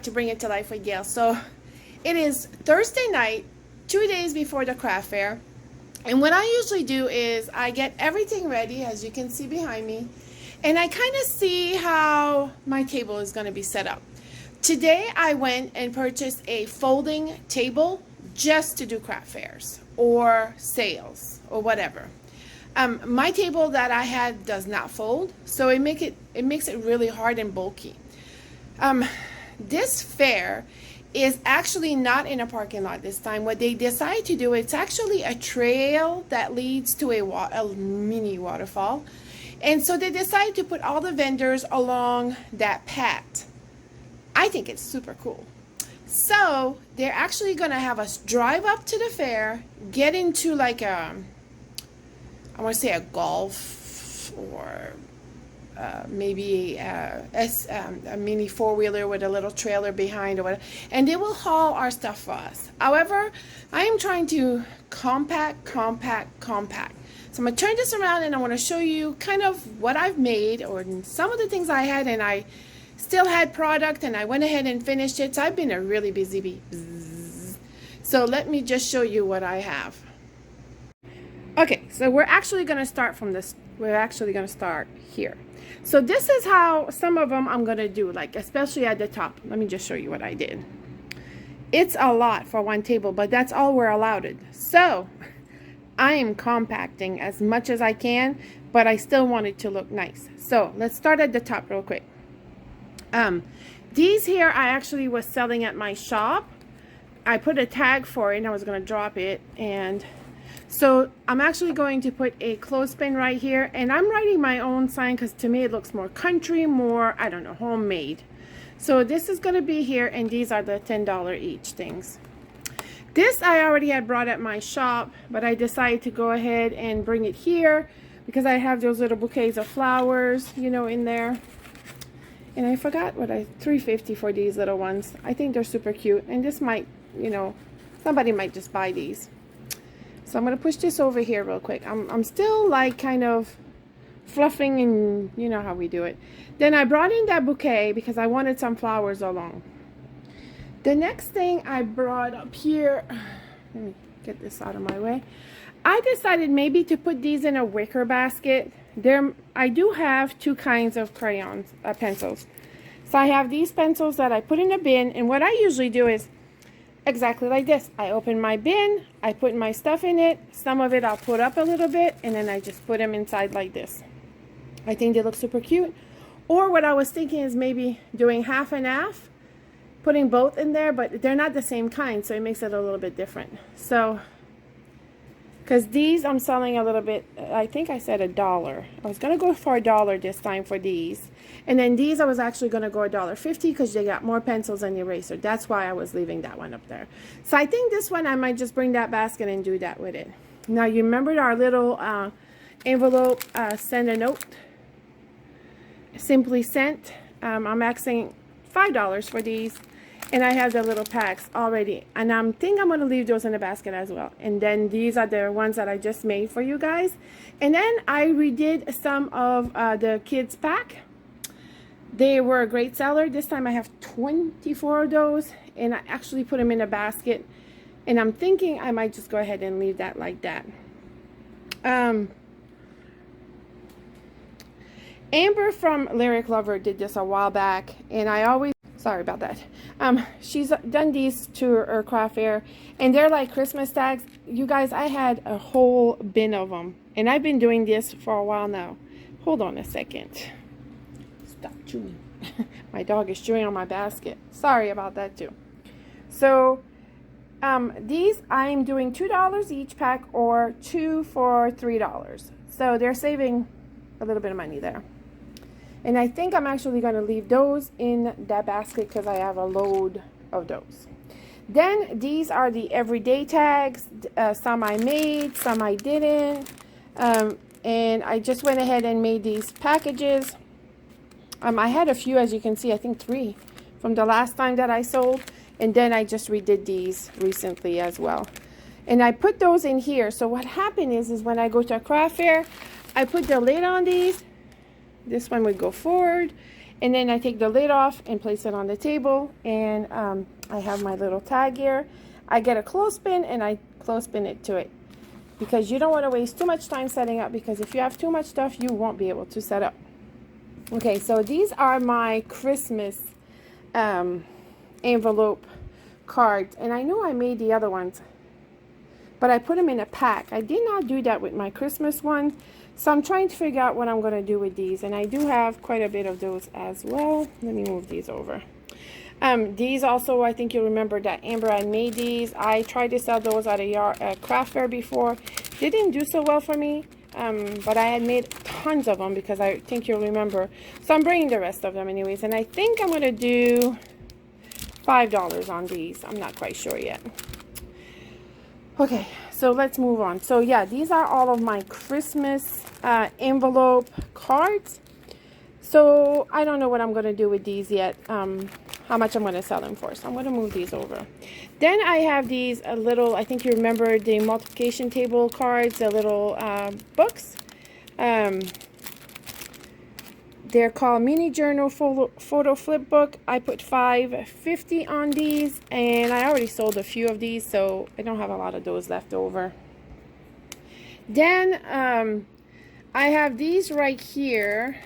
to Bring It to Life with Gail. So it is Thursday night, 2 days before the craft fair. And what I usually do is I get everything ready, as you can see behind me, and I kind of see how my table is going to be set up. Today I went and purchased a folding table just to do craft fairs or sales or whatever. My table that I had does not fold, so it makes it really hard and bulky. This fair is actually not in a parking lot this time. What they decide to do, it's actually a trail that leads to a mini waterfall. And so they decided to put all the vendors along that path. I think it's super cool. So they're actually going to have us drive up to the fair, get into like I want to say a golf or maybe a mini four-wheeler with a little trailer behind or whatever, and they will haul our stuff for us. However, I am trying to compact. So I'm going to turn this around and I want to show you kind of what I've made or some of the things I had, and I still had product and I went ahead and finished it. So I've been a really busy bee. So let me just show you what I have. Okay, so we're actually going to start from this. We're actually going to start here. So this is how some of them I'm going to do, like especially at the top. Let me just show you what I did. It's a lot for one table, but that's all we're allowed. So I am compacting as much as I can, but I still want it to look nice. So let's start at the top real quick. These here I actually was selling at my shop. I put a tag for it and I was going to drop it, and so I'm actually going to put a clothespin right here, and I'm writing my own sign because to me it looks more country, more, I don't know, homemade. So this is going to be here, and these are the $10 each things. This I already had brought at my shop, but I decided to go ahead and bring it here because I have those little bouquets of flowers, you know, in there. And I forgot what $3.50 for these little ones. I think they're super cute, and this might, you know, somebody might just buy these. So I'm going to push this over here real quick. I'm still like kind of fluffing, and you know how we do it. Then I brought in that bouquet because I wanted some flowers along. The next thing I brought up here, let me get this out of my way. I decided maybe to put these in a wicker basket. I do have two kinds of crayons, pencils. So I have these pencils that I put in a bin, and what I usually do is exactly like this. I open my bin, I put my stuff in it, some of it I'll put up a little bit, and then I just put them inside like this. I think they look super cute. Or what I was thinking is maybe doing half and half, putting both in there, but they're not the same kind, so it makes it a little bit different. So, because these I'm selling a little bit, I think I said $1. I was going to go for $1 this time for these. And then these I was actually going to go $1.50 because they got more pencils and eraser. That's why I was leaving that one up there. So I think this one I might just bring that basket and do that with it. Now you remembered our little envelope, send a note, Simply Sent. I'm asking $5 for these. And I have the little packs already, and I think I'm going to leave those in the basket as well. And then these are the ones that I just made for you guys. And then I redid some of the kids pack. They were a great seller. This time I have 24 of those, and I actually put them in a basket. And I'm thinking I might just go ahead and leave that like that. Amber from Lyric Lover did this a while back, and I always, sorry about that. She's done these to her craft fair, and they're like Christmas tags. You guys, I had a whole bin of them, and I've been doing this for a while now. Hold on a second. Stop chewing. My dog is chewing on my basket. Sorry about that too. So these I'm doing $2 each pack, or 2 for $3. So they're saving a little bit of money there. And I think I'm actually going to leave those in that basket because I have a load of those. Then these are the everyday tags. Some I made, some I didn't. And I just went ahead and made these packages. I had a few, as you can see, I think 3 from the last time that I sold. And then I just redid these recently as well. And I put those in here. So what happened is when I go to a craft fair, I put the lid on these. This one would go forward, And then I take the lid off and place it on the table, and I have my little tag here. I get a clothespin and I clothespin it to it, because you don't want to waste too much time setting up, because if you have too much stuff, you won't be able to set up. Okay, so these are my Christmas envelope cards, and I know I made the other ones, but I put them in a pack. I did not do that with my Christmas one, so I'm trying to figure out what I'm going to do with these, and I do have quite a bit of those as well. Let me move these over. These also, I think you'll remember that Amber had made these. I tried to sell those at a craft fair before. They didn't do so well for me, but I had made tons of them, because I think you'll remember. So I'm bringing the rest of them anyways, and I think I'm going to do $5 on these. I'm not quite sure yet. Okay, so let's move on. So yeah, these are all of my Christmas envelope cards. So I don't know what I'm going to do with these yet, how much I'm going to sell them for. So I'm going to move these over. Then I have these little, I think you remember the multiplication table cards, the little books. They're called Mini Journal Photo Flip Book. I put $5.50 on these, and I already sold a few of these, so I don't have a lot of those left over. Then I have these right here.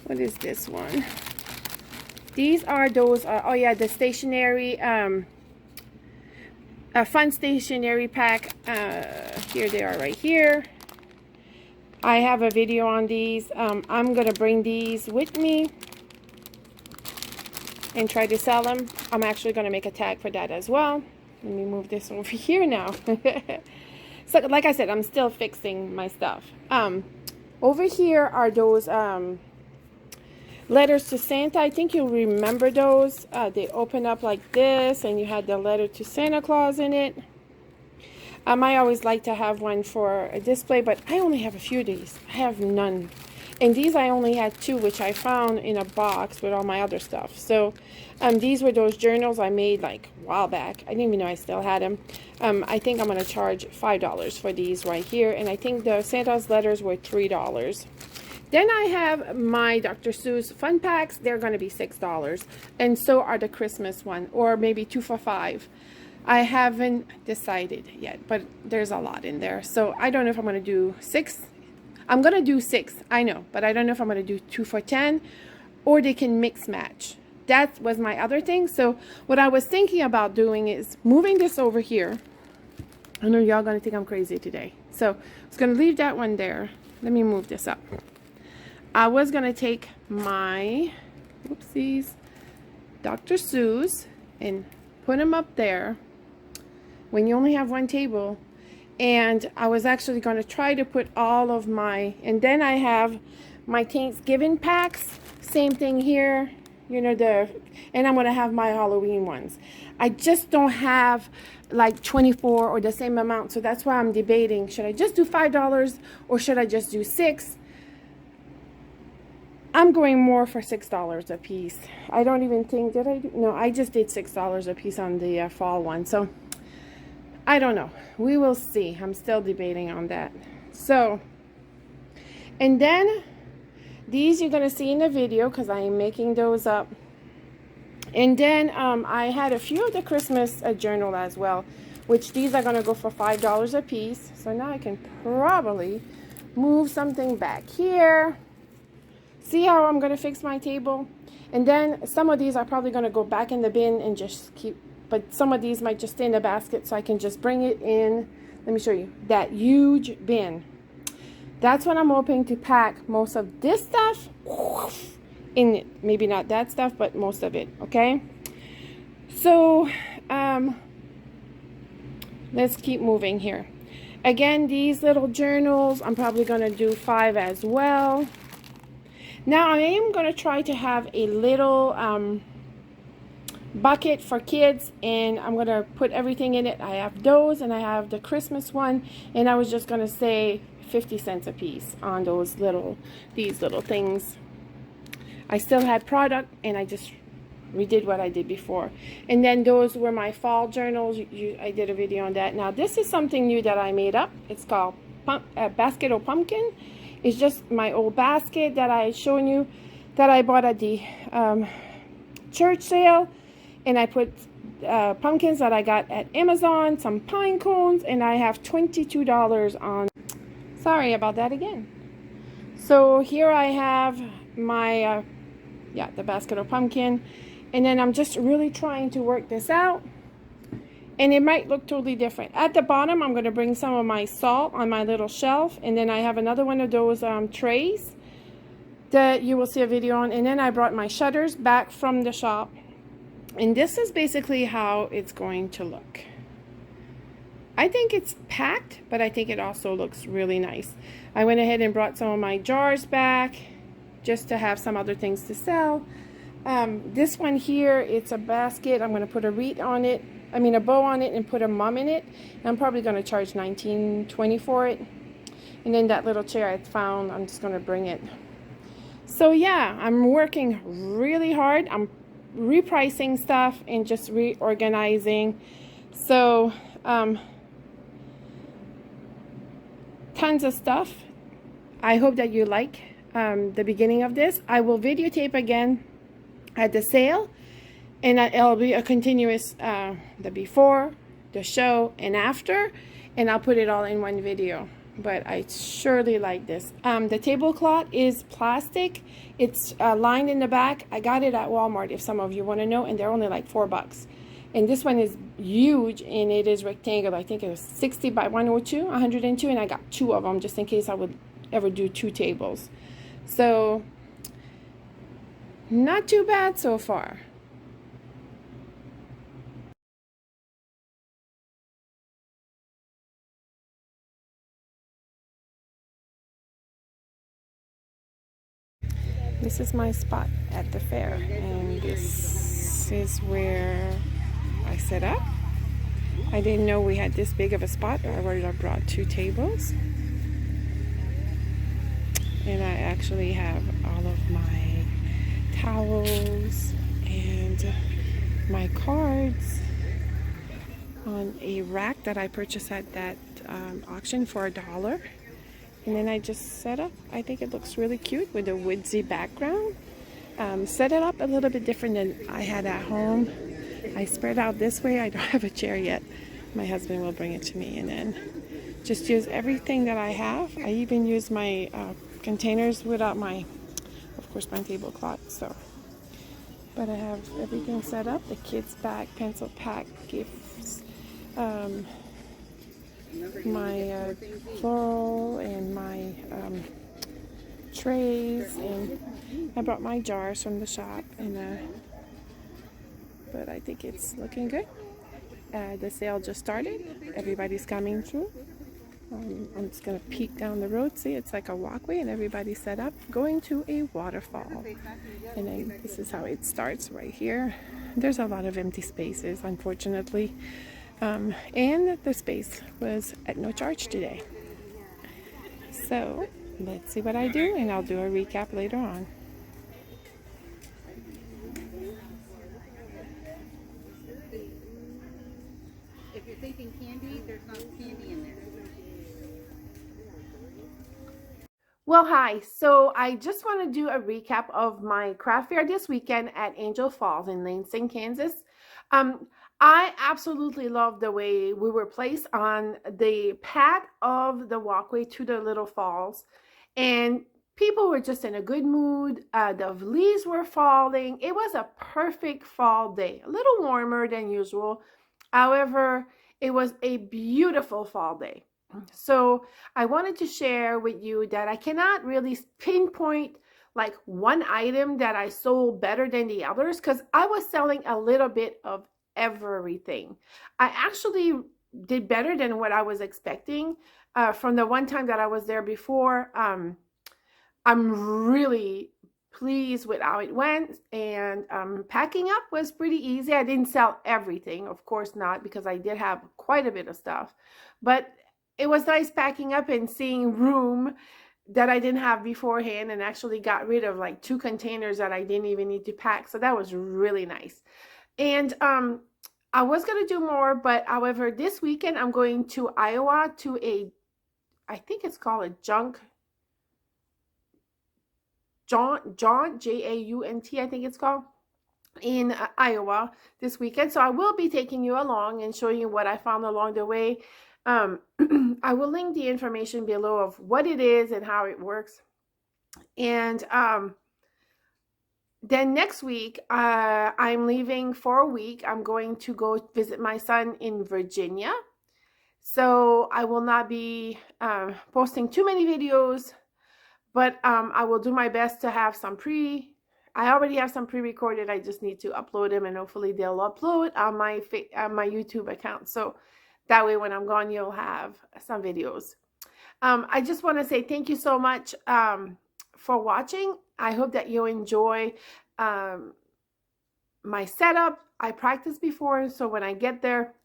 What is this one? These are those, oh yeah, the stationery, a fun stationery pack. Here they are right here. I have a video on these. I'm going to bring these with me and try to sell them. I'm actually going to make a tag for that as well. Let me move this over here now. So like I said, I'm still fixing my stuff. Over here are those letters to Santa. I think you'll remember those. They open up like this, and you had the letter to Santa Claus in it. I always like to have one for a display, but I only have a few of these. I have none. And these I only had 2, which I found in a box with all my other stuff. So these were those journals I made like a while back. I didn't even know I still had them. I think I'm going to charge $5 for these right here. And I think the Santa's letters were $3. Then I have my Dr. Seuss fun packs. They're going to be $6. And so are the Christmas one, or maybe 2 for $5. I haven't decided yet, but there's a lot in there. So I don't know if I'm going to do 6. I'm going to do 6, I know, but I don't know if I'm going to do 2 for $10, or they can mix match. That was my other thing. So what I was thinking about doing is moving this over here. I know y'all going to think I'm crazy today. So I was going to leave that one there. Let me move this up. I was going to take my, oopsies, Dr. Seuss and put them up there when you only have one table. And I was actually going to try to put all of my, and then I have my Thanksgiving packs, same thing here, you know, and I'm going to have my Halloween ones. I just don't have like 24 or the same amount, so that's why I'm debating, should I just do $5 or should I just do 6? I'm going more for $6 a piece. I don't even think, did I do? No, I just did $6 a piece on the fall one. So I don't know. We will see. I'm still debating on that. So, and then these you're going to see in the video because I am making those up. And then I had a few of the Christmas journal as well, which these are going to go for $5 a piece. So now I can probably move something back here. See how I'm going to fix my table? And then some of these are probably going to go back in the bin and just keep, but some of these might just stay in the basket so I can just bring it in. Let me show you that huge bin. That's what I'm hoping to pack most of this stuff in it. Maybe not that stuff, but most of it, okay? So, let's keep moving here. Again, these little journals, I'm probably going to do 5 as well. Now, I am going to try to have a little bucket for kids, and I'm going to put everything in it. I have those, and I have the Christmas one, and I was just going to say 50 cents a piece on those these little things. I still had product, and I just redid what I did before. And then those were my fall journals. I did a video on that. Now, this is something new that I made up. It's called Basket of Pumpkin. It's just my old basket that I had shown you. that I bought at the church sale, and I put pumpkins that I got at Amazon, some pine cones, and I have $22 on. Sorry about that again. So here I have my the basket of pumpkin, and then I'm just really trying to work this out, and it might look totally different. At the bottom, I'm going to bring some of my salt on my little shelf, and then I have another one of those trays that you will see a video on, and then I brought my shutters back from the shop, and this is basically how it's going to look. I think it's packed, but I think it also looks really nice. I went ahead and brought some of my jars back just to have some other things to sell. This one here, it's a basket. I'm going to put a wreath on it. I mean a bow on it and put a mum in it. I'm probably going to charge $19.20 for it. And then that little chair I found, I'm just going to bring it. So yeah, I'm working really hard. I'm repricing stuff and just reorganizing. So tons of stuff. I hope that you like the beginning of this. I will videotape again at the sale, and it'll be a continuous the before, the show, and after, and I'll put it all in one video. But I surely like this. The tablecloth is plastic. It's lined in the back. I got it at Walmart, if some of you want to know, and they're only like $4. And this one is huge, and it is rectangular. I think it was 60 by 102, 102, and I got 2 of them just in case I would ever do 2 tables. So, not too bad so far. This is my spot at the fair, and this is where I set up. I didn't know we had this big of a spot. I already brought 2 tables, and I actually have all of my towels and my cards on a rack that I purchased at that auction for $1. And then I just set up. I think it looks really cute with a woodsy background. Set it up a little bit different than I had at home. I spread out this way. I don't have a chair yet. My husband will bring it to me, and then just use everything that I have. I even use my containers without my, of course, my tablecloth. So, but I have everything set up. The kids' bag, pencil pack, gifts, my floral and my trays, and I brought my jars from the shop, and but I think it's looking good. The sale just started. Everybody's coming through. I'm just gonna peek down the road. See, it's like a walkway, and everybody's set up going to a waterfall. And then this is how it starts right here. There's a lot of empty spaces, unfortunately. And the space was at no charge today. So let's see what I do, and I'll do a recap later on. If you're thinking candy, there's not candy in there. Well, hi. So I just want to do a recap of my craft fair this weekend at Angel Falls in Lansing, Kansas. I absolutely love the way we were placed on the path of the walkway to the little falls, and people were just in a good mood. The leaves were falling. It was a perfect fall day, a little warmer than usual. However, it was a beautiful fall day. So I wanted to share with you that I cannot really pinpoint like one item that I sold better than the others, because I was selling a little bit of everything. I actually did better than what I was expecting from the one time that I was there before. I'm really pleased with how it went, and packing up was pretty easy. I didn't sell everything, of course not, because I did have quite a bit of stuff, but it was nice packing up and seeing room that I didn't have beforehand, and actually got rid of like 2 containers that I didn't even need to pack. So that was really nice. And I was going to do more, but however, this weekend I'm going to Iowa to I think it's called a junk Jaunt, J-A-U-N-T, I think it's called, in Iowa this weekend. So I will be taking you along and showing you what I found along the way. I will link the information below of what it is and how it works. And then next week, I'm leaving for a week. I'm going to go visit my son in Virginia. So I will not be posting too many videos, but I will do my best to have some I already have some pre-recorded. I just need to upload them, and hopefully they'll upload on my YouTube account. So that way when I'm gone, you'll have some videos. I just want to say thank you so much for watching. I hope that you enjoy my setup. I practiced before, so when I get there,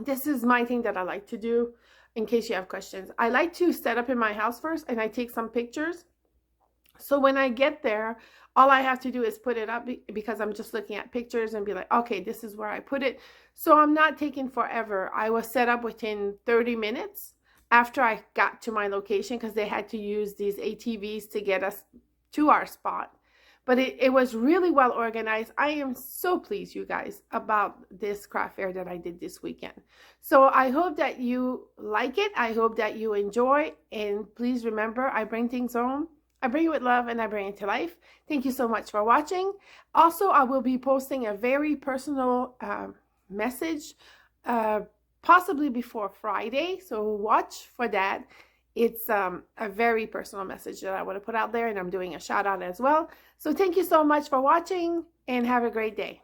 this is my thing that I like to do in case you have questions. I like to set up in my house first, and I take some pictures. So when I get there, all I have to do is put it up because I'm just looking at pictures and be like, okay, this is where I put it. So I'm not taking forever. I was set up within 30 minutes after I got to my location because they had to use these ATVs to get us to our spot. But it was really well organized. I am so pleased, you guys, about this craft fair that I did this weekend. So I hope that you like it. I hope that you enjoy. And please remember, I bring things home. I bring it with love and I bring it to life. Thank you so much for watching. Also, I will be posting a very personal message, possibly before Friday. So watch for that. It's a very personal message that I want to put out there, and I'm doing a shout out as well. So thank you so much for watching and have a great day.